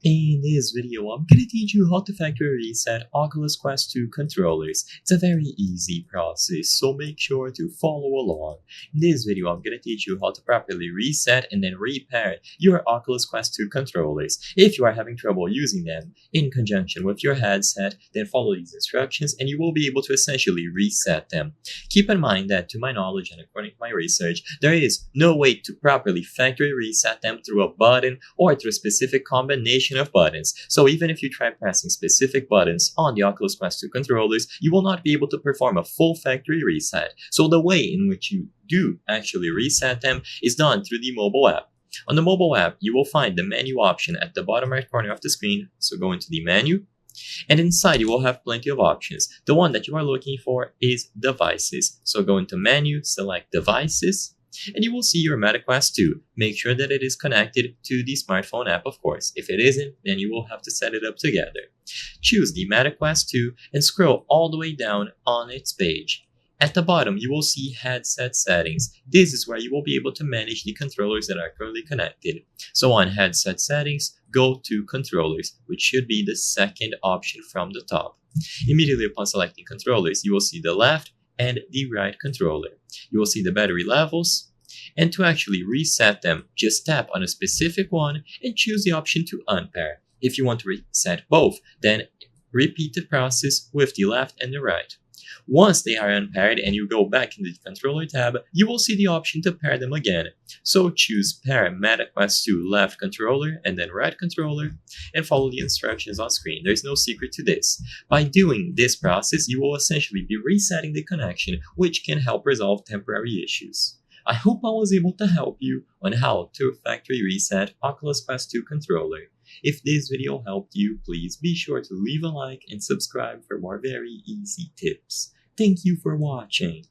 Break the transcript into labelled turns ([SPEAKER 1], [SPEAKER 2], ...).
[SPEAKER 1] In this video, I'm gonna teach you how to factory reset Oculus Quest 2 controllers. It's a very easy process, so make sure to follow along. In this video, I'm gonna teach you how to properly reset and then repair your Oculus Quest 2 controllers. If you are having trouble using them in conjunction with your headset, then follow these instructions and you will be able to essentially reset them. Keep in mind that, to my knowledge and according to my research, there is no way to properly factory reset them through a button or through a specific combination of buttons. So even if you try pressing specific buttons on the Oculus Quest 2 controllers, you will not be able to perform a full factory reset. So the way in which you do actually reset them is done through the mobile app. On the mobile app, you will find the menu option at the bottom right corner of the screen. So go into the menu, and inside you will have plenty of options. The one that you are looking for is devices. So go into menu, select devices, and you will see your Meta Quest 2. Make sure that it is connected to the smartphone app, of course. If it isn't, then you will have to set it up together. Choose the Meta Quest 2 and scroll all the way down on its page. At the bottom, you will see headset settings. This is where you will be able to manage the controllers that are currently connected. So on headset settings, go to controllers, which should be the second option from the top. Immediately upon selecting controllers, you will see the left and the right controller. You will see the battery levels, and to actually reset them, just tap on a specific one and choose the option to unpair. If you want to reset both, then repeat the process with the left and the right. Once they are unpaired and you go back in the controller tab, you will see the option to pair them again. So choose pair Meta Quest 2 left controller and then right controller and follow the instructions on screen. There's no secret to this. By doing this process, you will essentially be resetting the connection, which can help resolve temporary issues. I hope I was able to help you on how to factory reset Oculus Quest 2 controller. If this video helped you, please be sure to leave a like and subscribe for more very easy tips. Thank you for watching.